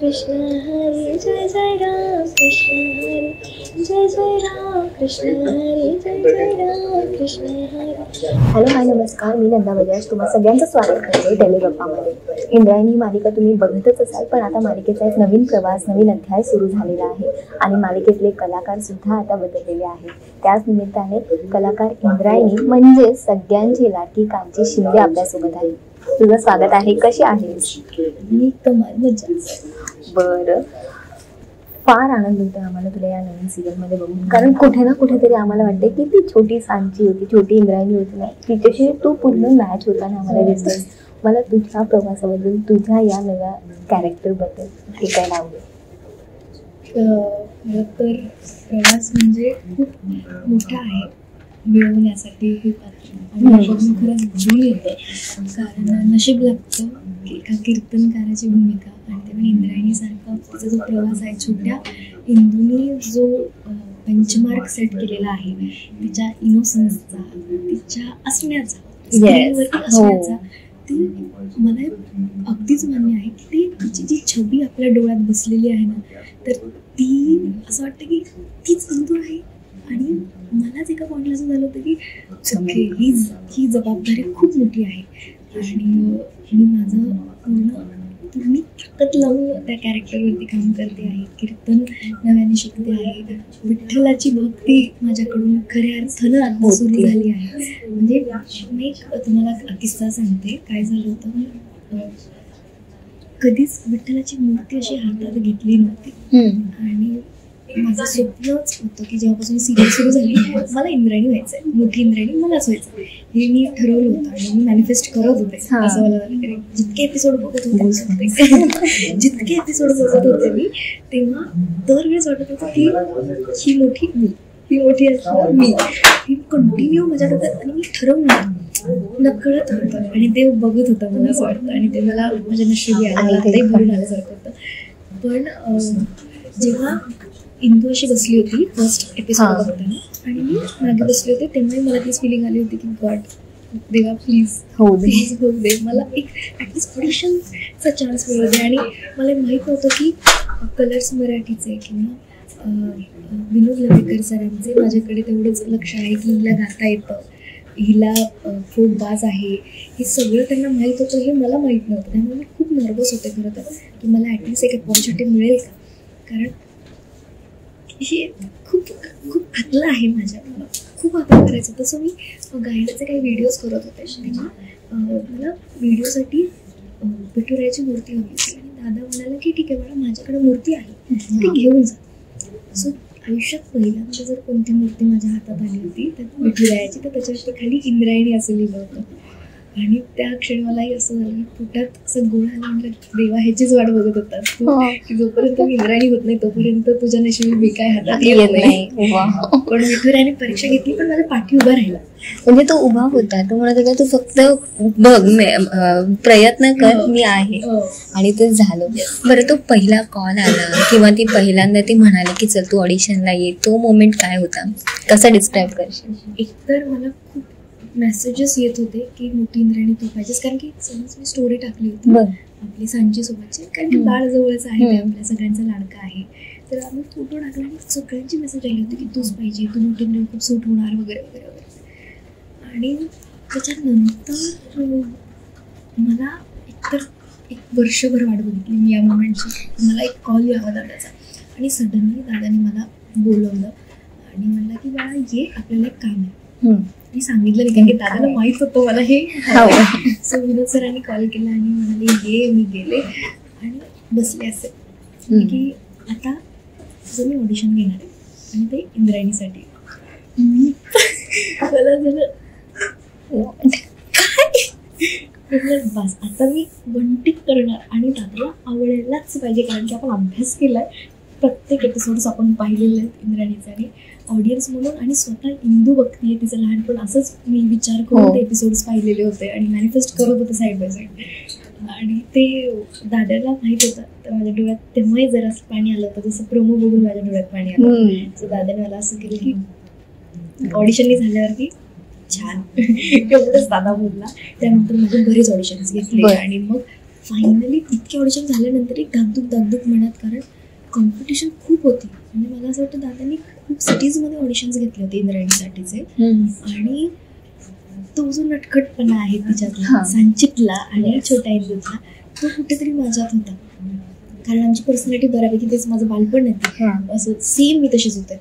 कृष्ण हरी जय जय राम कृष्ण हरी जय जय राम कृष्ण हरी जय जय Ram Krishna Hari. Hello hi नमस्कार, मी नंदा बजाज तुम्हा सगळ्यांचं स्वागत करते टेलीगप्पामध्ये. इंद्रायणी ही मालिका तुम्ही बघतच असाल, पण आता मालिकेचा एक नवीन प्रवास, नवीन अध्याय सुरू झालेला आहे आणि मालिकेतले कलाकार सुद्धा आता बदललेले आहेत. त्याच निमित्ताने कलाकार इंद्रायणी म्हणजे सगळ्यांची लाडकी कांची शिंदे आपल्यासोबत आहे. तुझं स्वागत आहे, कशी आहेस? मी कमाल मजा. बरं, फार आनंद होतो आम्हाला तुला या नवीन सिरियलमध्ये बघून, कारण कुठे ना कुठेतरी आम्हाला वाटते की ती छोटी सांची होती, छोटी इंद्रायणी होती ना, तिच्याशी तू पूर्ण मॅच होताना आम्हाला दिसतोय. मला तुझ्या प्रवासाबद्दल, तुझ्या या नव्या कॅरेक्टरबद्दल हे काय आवडेल? मला तर प्रवास म्हणजे खूप मोठा आहे, मिळवण्यासाठी हे पात्र आणि बघून खरंच भरून येतं. कारण नशीब लागतं की एका कीर्तनकाराची भूमिका आणि ते पण इंद्रायणीसारखा तिचा जो प्रवास आहे, छोट्या इंदूने जो बेंचमार्क सेट केलेला आहे तिच्या इनोसन्सचा, तिच्या असण्याचा, ती मला अगदीच मान्य आहे की ती तिची जी छबी आपल्या डोळ्यात बसलेली आहे ना, तर ती असं वाटतं की तीच इंदू आहे. आणि मलाच एका पॉईंटला असं झालं होतं की ही जबाबदारी खूप मोठी आहे आणि मी माझं पूर्ण ताकद लावून त्या कॅरेक्टरवरती काम करते आहे. कीर्तन नव्याने शिकते आहे, विठ्ठलाची भक्ती माझ्याकडून खऱ्या अर्थानं आता सुरू झाली आहे. म्हणजे मी तुम्हाला किस्सा सांगते. काय झालं होतं, मी कधीच विठ्ठलाची मूर्ती अशी हातात घेतली नव्हती आणि माझं स्वप्नच होतं की जेव्हापासून सिरियल सुरू झाली मला इंद्रायणी व्हायचं आहे, मोठी इंद्रायणी मलाच व्हायचं हे मी ठरवलं होतं आणि मी मॅनिफेस्ट करत होते. असं मला जितके एपिसोड बघत होते मी, तेव्हा दरवेळेस वाटत होतं की ही मोठी असणार मी, ही कंटिन्यू माझ्या डोक्यात आणि मी ठरवलं नकळत होतं आणि ते बघत होतं मला असं वाटतं आणि ते मला माझ्या नशिबी आलं, आताही भरून आल्यासारखं होतं. पण जेव्हा इंदू अशी बसली होती फर्स्ट एपिसोड बघताना आणि मी मागे बसले होते, तेव्हाही मला तीच फिलिंग आली होती की गॉड, देवा प्लीज होऊ दे, मला एक ॲटलिस्ट ऑडिशनचा चान्स मिळू दे. आणि मला माहीत नव्हतं की कलर्स मराठीचे किंवा विनोद लवेकर सरांचे माझ्याकडे तेवढंच लक्ष आहे की हिला गाता येतं, हिला फोक बाज आहे, हे सगळं त्यांना माहीत होतं, हे मला माहीत नव्हतं. त्यामुळे मी खूप नर्वस होते खरं तर की मला ॲटलिस्ट एक अपॉर्च्युनिटी मिळेल का, कारण हे खूप खूप घातलं आहे माझ्या, मला खूप वापर करायचं. तसं मी गायनाचे काही व्हिडिओज करत होते तेव्हा मला व्हिडिओसाठी विठुरायाची मूर्ती हवी होती आणि दादा म्हणाला की ठीक आहे बाळा, माझ्याकडे मूर्ती आहे, ती घेऊन जा. सो आयुष्यात पहिल्यांदा जर कोणती मूर्ती माझ्या हातात आली होती तर विठुरायाची, तर त्याच्यावरती खाली इंद्रायणी असं लिहिलं होतं आणि त्या क्षणी मलाही असं झालं की पोटात असं गोळ आला. म्हटलं देवा, ह्याचीच वाट बघत होता तू की जोपर्यंत मी इंद्रायणी होत नाही तोपर्यंत तुझ्या नशिबी मी काय हातात येत नाही. पण विठुरायाने परीक्षा घेतली, पण माझ्या पाठी उभा राहिला. म्हणजे तो उभा होता, तो म्हणत होता तू फक्त बघ, प्रयत्न कर, मी आहे. आणि ते झालं. बरं, तो पहिला कॉल आला किंवा ती पहिल्यांदा ती म्हणाली की चल तू ऑडिशनला ये, तो मोमेंट काय होता, कसा डिस्क्राईब करशील? एकतर मला खूप मेसेजेस येत होते की मोठी इंद्रायणी तू पाहिजेस, कारण की समज मी स्टोरी टाकली होती आपली सांची सोबतची, कारण की बाळ जवळच आहे, ते आपल्या सगळ्यांचा लाडका आहे. तर आम्ही फोटो टाकला आणि सगळ्यांची मेसेज आली होती की तूच पाहिजे, तू मोठी इंद्रायणी खूप सूट होणार वगैरे वगैरे वगैरे. आणि त्याच्यानंतर मला एकतर एक वर्षभर वाट बघितली मी या मोमेंटची. मला एक कॉल यावा दादाचा आणि सडनली दादाने मला बोलवलं आणि म्हणलं की बाळा ये, आपल्याला एक काम आहे. मी सांगितलं नाही कारण की दादाला माहीत होतं मला हे. सो विनोद सरांनी कॉल केला आणि म्हणाले ये. मी गेले आणि बसले असे की आता जर मी ऑडिशन घेणार आहे आणि ते इंद्रायणीसाठी. मला झालं काय, बस आता मी वनटिक करणार आणि दादाला आवडायलाच पाहिजे, कारण की आपण अभ्यास केलाय, प्रत्येक एपिसोड्स आपण पाहिलेले आहेत इंद्रायणीचे आणि ऑडियन्स म्हणून आणि स्वतः इंदू बघतीये तिचं लहानपण, असंच मी विचार करून ते एपिसोड्स पाहिलेले होते आणि मॅनिफेस्ट करत होते साईड बाय साईड. आणि ते दादाला माहीत होतं, तर माझ्या डोळ्यात तेव्हाही जरा पाणी आलं होतं, जसं प्रोमो बघून माझ्या डोळ्यात पाणी आलं. सो दादाने मला असं केलं की ऑडिशननी झाल्यावरती छान एवढंच दादा बोलला. त्यानंतर माझे बरेच ऑडिशन्स घेतले आणि मग फायनली इतके ऑडिशन झाल्यानंतर एक धाकधूक म्हणत, कारण कॉम्पिटिशन खूप होती. म्हणजे मला असं वाटतं दादांनी खूप सिटीजमध्ये ऑडिशन्स घेतले होते इंद्रायणीसाठीचे. आणि तो जो नटखटपणा आहे तिच्यातला, सांचितला आणि छोट्या इंदूतला, तो कुठेतरी माझ्यात होता. कारण आमची पर्सनॅलिटी बऱ्यापैकी तेच माझं बालपण आहे, असं सेम मी तशीच होते.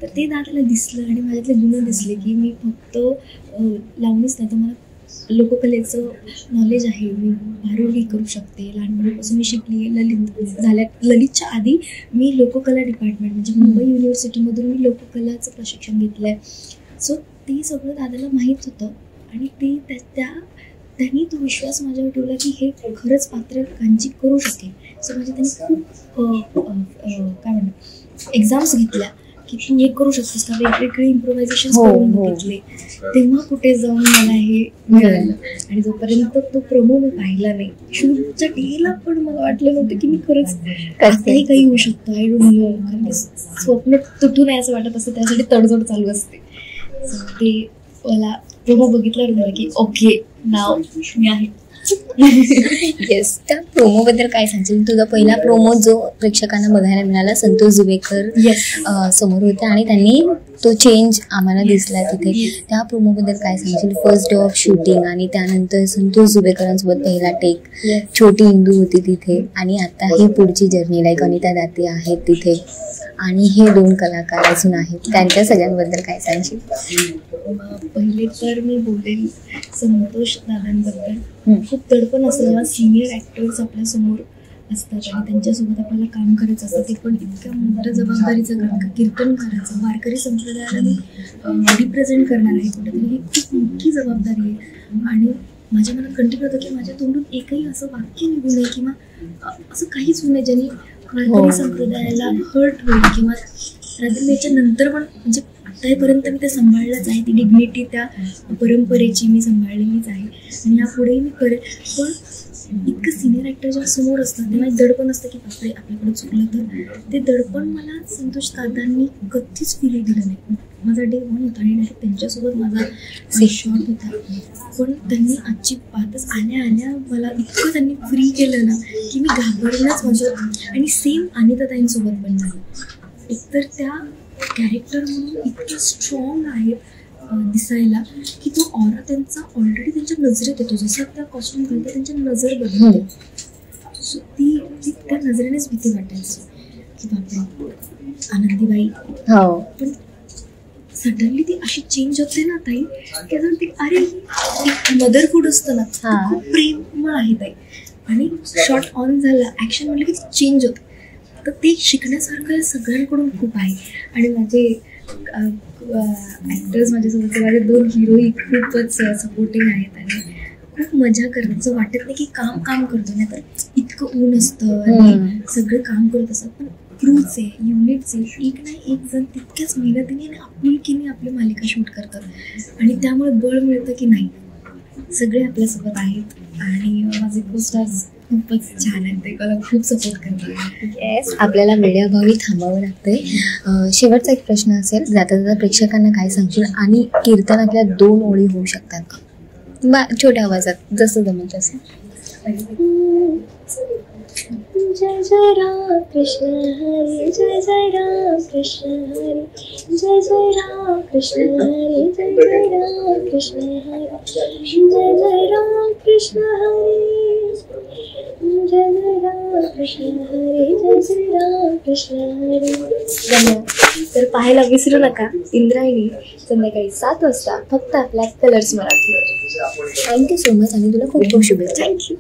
तर ते दादाला दिसलं आणि माझ्यातले गुण दिसले की मी फक्त लावणीच नाही तर मला लोककलेचं नॉलेज आहे, मी भारुडी करू शकते. लहानपणीपासून मी शिकली. ललितच्या आधी मी लोककला डिपार्टमेंट म्हणजे मुंबई युनिव्हर्सिटीमधून मी लोककलाचं प्रशिक्षण घेतलं आहे. सो ते सगळं दादाला माहीत होतं आणि ते त्यांनी तो विश्वास माझ्यावर ठेवला की हे खरंच पात्र कांची करू शकेल. सो म्हणजे त्यांनी खूप काय म्हणतात एक्झाम्स घेतल्या की तू हे करू शकतेस का, वेगवेगळे इम्प्रोव्हायझेशन्स करून बघितले. तेव्हा कुठे जाऊन मला हे मिळालं. आणि जोपर्यंत तो प्रोमो मी पाहिला नाही, शूटच्या डेला पण मला वाटलं नव्हतं की मी खरंच आताही काही होऊ शकतं. आय डोंट नो, कारण स्वप्न तुटू नये असं वाटत असतं, त्यासाठी तडजोड चालू असते. ते मला प्रोमो बघितल्यावर झालं की ओके नाव मी आहे. येस, त्या प्रोमोबद्दल काय सांगशील? तुझा पहिला प्रोमो जो प्रेक्षकांना बघायला मिळाला, संतोष जुबेकर समोर होते आणि त्यांनी तो चेंज आम्हाला दिसला तिथे. त्या प्रोमोबद्दल काय सांगशील? फर्स्ट डे ऑफ शूटिंग आणि त्यानंतर संतोष जुबेकरांसोबत पहिला टेक, छोटी इंदू होती तिथे, आणि आता ही पुढची जर्नी लाईक अनिता दाते आहेत तिथे, आणि हे 2 कलाकार अजून आहेत, त्यांच्या सगळ्यांबद्दल काय सांगशील? पहिले तर मी बोलेल संतोष दादांबद्दल. खूप दडपण असतं जेव्हा सिनियर ॲक्टर्स आपल्यासमोर असतात आणि त्यांच्यासोबत आपल्याला काम करायचं असतं, ते पण इतक्या मोठ्या जबाबदारीचं काम. कीर्तन करायचं, वारकरी संप्रदायाला मी रिप्रेझेंट करणार आहे कुठेतरी, ही खूप मोठी जबाबदारी आहे. आणि माझ्या मनात कंटिन्यू होतं की माझ्या तोंडून एकही असं वाक्य निघू नये किंवा असं काहीच होऊ नये ज्यांनी वारकरी संप्रदायाला हर्ट होईल. किंवा राजकीयाच्या नंतर पण म्हणजे आतापर्यंत मी ते सांभाळलंच आहे, ती डिग्निटी त्या परंपरेची मी सांभाळलेलीच आहे आणि यापुढेही मी करेल. पण इतकं सिनियर ॲक्टर जेव्हा समोर असतात तेव्हा एक दडपण असतं की बापरे आपल्याकडे चुकलं तर. ते दडपण मला संतोष दादांनी कधीच फील दिलं नाही. माझा डे 1 होता आणि डायरेक्ट त्यांच्यासोबत माझा शॉट होता. पण त्यांनी अजिबातच आल्या मला इतकं त्यांनी फ्री केलं ना की मी घाबरलंच माझं. आणि सेम अनिताताईंसोबत पण झालं. एकतर त्या कॅरेक्टर म्हणून इतके स्ट्रॉंग आहेत दिसायला की तो ऑरा त्यांचा ऑलरेडी त्यांच्या नजरेत येतो. जसं त्या कॉस्ट्युम घालतात त्यांच्या नजर बदलते. सो ती त्या नजरेनेच भीती वाटायची की बापरे आनंदीबाई. पण सडनली ती अशी चेंज होते ना ताई की असं ती अरे मदरहूड असतं ना, खूप प्रेमळ आहे ताई. आणि शॉट ऑन झाला, ॲक्शन म्हणलं की चेंज होतं. तर ते शिकण्यासारखं सगळ्यांकडून खूप आहे. आणि माझे ॲक्टर्स माझ्यासोबत माझे 2 हिरोही खूपच सपोर्टिंग आहेत आणि खूप मजा करतात. असं वाटत नाही की काम करतो, नाही तर इतकं ऊन असतं आणि सगळे काम करत असतात. पण क्रूचे युनिटचे एक नाही एक जण तितक्याच मेहनतीने आणि आपुलकीने आपली मालिका शूट करतात आणि त्यामुळे बळ मिळतं की नाही सगळे आपल्यासोबत आहेत. आणि माझे को-स्टार्स खूपच छान आहेत, ते मला खूप सपोर्ट करतात. येस, आपल्याला वेळेअभावी थांबावं लागतंय. शेवटचा एक प्रश्न असेल, जाता जाता प्रेक्षकांना काय सांगशील? आणि कीर्तनातल्या 2 ओळी होऊ शकतात का छोट्या आवाजात, जसं जमत तसं? जय जय राम कृष्ण हरी, जय जय राम कृष्ण हरी, जय जय राम कृष्ण हरी, जय जय राम कृष्ण हरी, जय जय राम कृष्ण हरी, जय जय राम कृष्ण हरी, जय जय राम कृष्ण हरी. धन्यवाद. तर पाहायला विसरू नका इंद्रायणी संध्याकाळी 7 वाजता फक्त आपल्या कलर्स मराठीवर. थँक्यू सो मच आणि तुला खूप खूप शुभेच्छा. थँक्यू.